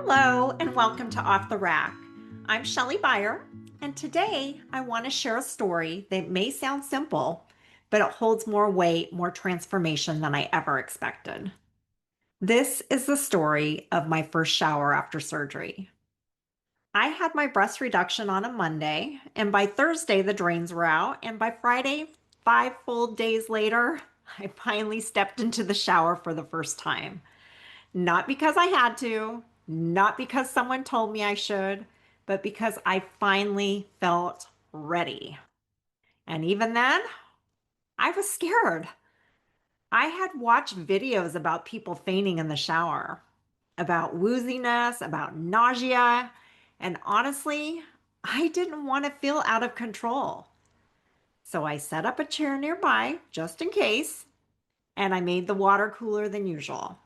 Hello, and welcome to Off the Rack. I'm Shelly Beyer, and today I want to share a story that may sound simple, but it holds more weight, more transformation than I ever expected. This is the story of my first shower after surgery. I had my breast reduction on a Monday, and by Thursday, the drains were out, and by Friday, 5 full days later, I finally stepped into the shower for the first time. Not because I had to, not because someone told me I should, but because I finally felt ready. And even then, I was scared. I had watched videos about people fainting in the shower, about wooziness, about nausea, and honestly, I didn't want to feel out of control. So I set up a chair nearby just in case, and I made the water cooler than usual.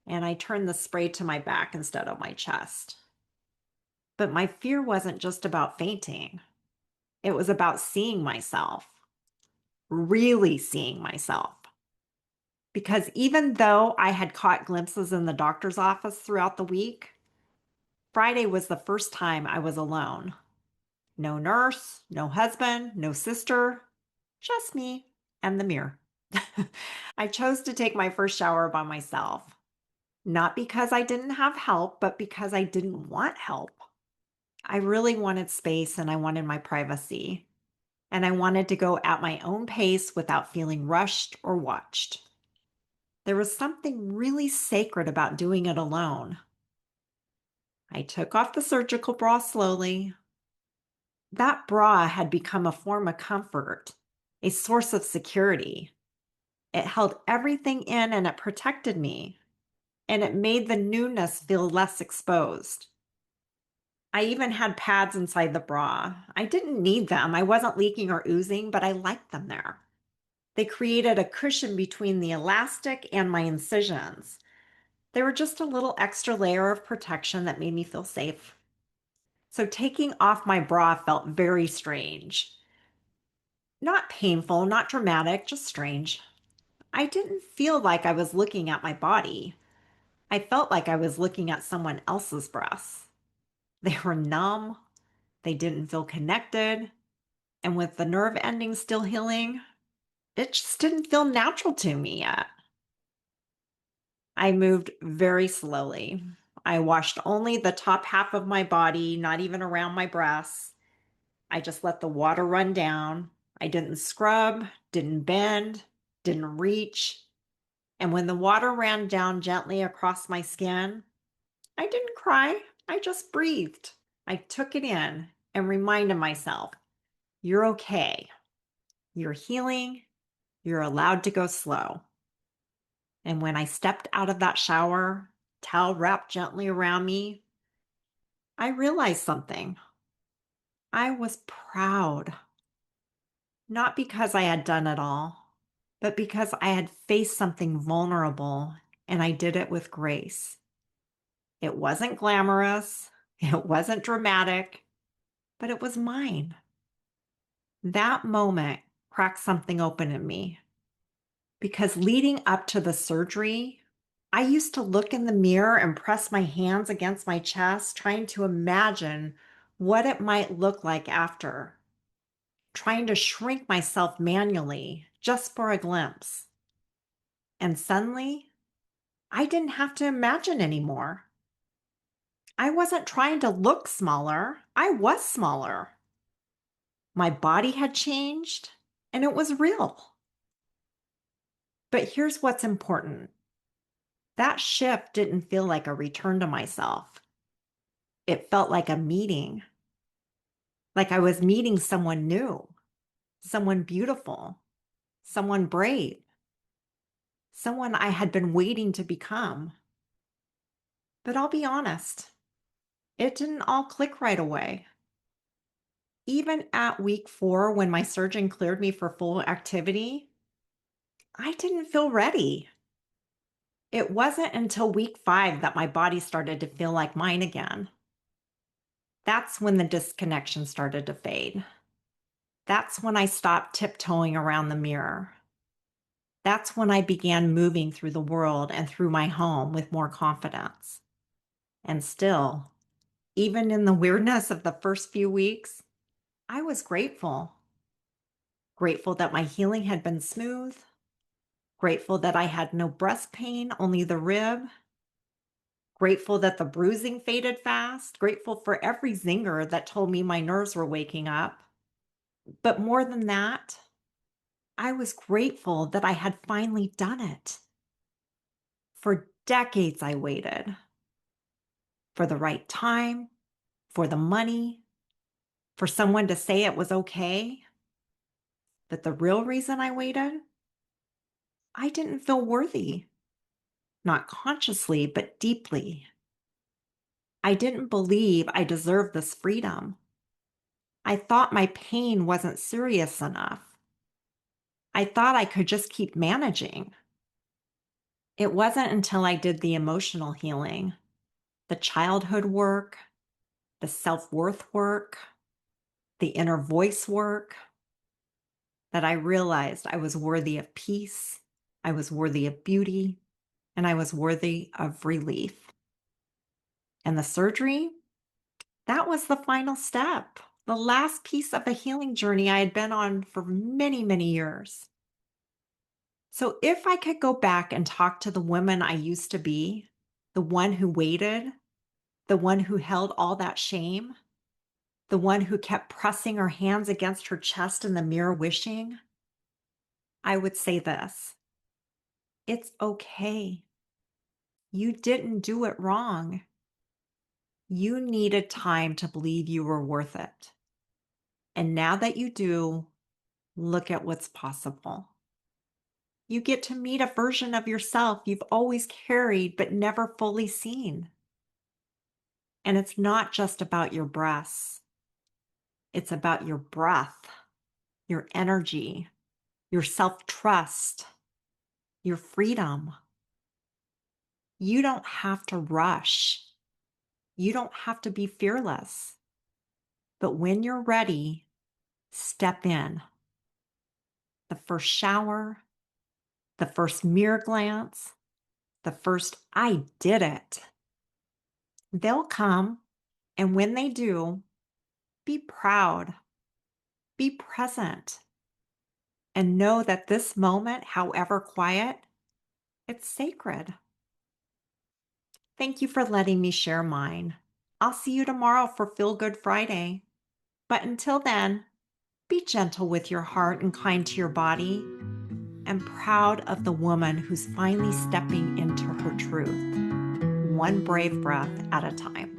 And I turned the spray to my back instead of my chest. But my fear wasn't just about fainting. It was about seeing myself, really seeing myself. Because even though I had caught glimpses in the doctor's office throughout the week, Friday was the first time I was alone. No nurse, no husband, no sister, just me and the mirror. I chose to take my first shower by myself, not because I didn't have help, but because I didn't want help. I really wanted space and I wanted my privacy. And I wanted to go at my own pace without feeling rushed or watched. There was something really sacred about doing it alone. I took off the surgical bra slowly. That bra had become a form of comfort, a source of security. It held everything in and it protected me, and it made the newness feel less exposed. I even had pads inside the bra. I didn't need them. I wasn't leaking or oozing, but I liked them there. They created a cushion between the elastic and my incisions. They were just a little extra layer of protection that made me feel safe. So taking off my bra felt very strange. Not painful, not dramatic, just strange. I didn't feel like I was looking at my body. I felt like I was looking at someone else's breasts. They were numb, they didn't feel connected, and with the nerve endings still healing, it just didn't feel natural to me yet. I moved very slowly. I washed only the top half of my body, not even around my breasts. I just let the water run down. I didn't scrub, didn't bend, didn't reach. And when the water ran down gently across my skin, I didn't cry. I just breathed. I took it in and reminded myself, you're okay. You're healing. You're allowed to go slow. And when I stepped out of that shower, towel wrapped gently around me, I realized something. I was proud, not because I had done it all, but because I had faced something vulnerable and I did it with grace. It wasn't glamorous, it wasn't dramatic, but it was mine. That moment cracked something open in me because leading up to the surgery, I used to look in the mirror and press my hands against my chest, trying to imagine what it might look like after, trying to shrink myself manually just for a glimpse. And suddenly, I didn't have to imagine anymore. I wasn't trying to look smaller, I was smaller. My body had changed, and it was real. But here's what's important. That shift didn't feel like a return to myself. It felt like a meeting, like I was meeting someone new, someone beautiful, someone brave, someone I had been waiting to become. But I'll be honest, it didn't all click right away. Even at week 4, when my surgeon cleared me for full activity, I didn't feel ready. It wasn't until week 5 that my body started to feel like mine again. That's when the disconnection started to fade. That's when I stopped tiptoeing around the mirror. That's when I began moving through the world and through my home with more confidence. And still, even in the weirdness of the first few weeks, I was grateful. Grateful that my healing had been smooth. Grateful that I had no breast pain, only the rib. Grateful that the bruising faded fast. Grateful for every zinger that told me my nerves were waking up. But more than that, I was grateful that I had finally done it. For decades, I waited for the right time, for the money, for someone to say it was okay. But the real reason I waited, I didn't feel worthy, not consciously, but deeply. I didn't believe I deserved this freedom. I thought my pain wasn't serious enough. I thought I could just keep managing. It wasn't until I did the emotional healing, the childhood work, the self-worth work, the inner voice work, that I realized I was worthy of peace, I was worthy of beauty, and I was worthy of relief. And the surgery, that was the final step, the last piece of a healing journey I had been on for many, many years. So if I could go back and talk to the woman I used to be, the one who waited, the one who held all that shame, the one who kept pressing her hands against her chest in the mirror wishing, I would say this: it's okay. You didn't do it wrong. You needed time to believe you were worth it. And now that you do, look at what's possible. You get to meet a version of yourself you've always carried but never fully seen. And it's not just about your breasts. It's about your breath, your energy, your self-trust, your freedom. You don't have to rush. You don't have to be fearless. But when you're ready, step in. The first shower, the first mirror glance, the first "I did it." They'll come, and when they do, be proud, be present, and know that this moment, however quiet, it's sacred. Thank you for letting me share mine. I'll see you tomorrow for Feel Good Friday. But until then, be gentle with your heart and kind to your body, and proud of the woman who's finally stepping into her truth, one brave breath at a time.